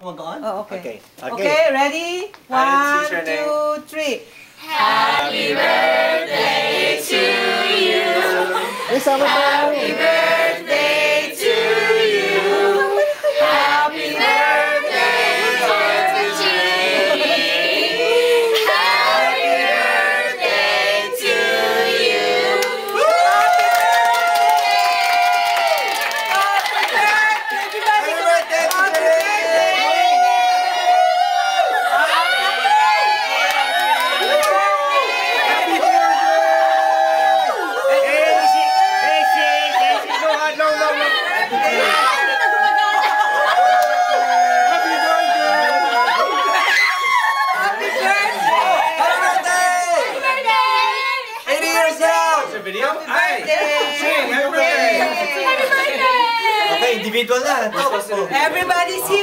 Mag-on? Oh, okay. Okay. Okay, ready? 1, 2, 3. Happy birthday to you. Happy birthday to you. Happy birthday, dear Jean. Happy birthday to you. Video? Happy birthday! Okay, individual na. Everybody's here!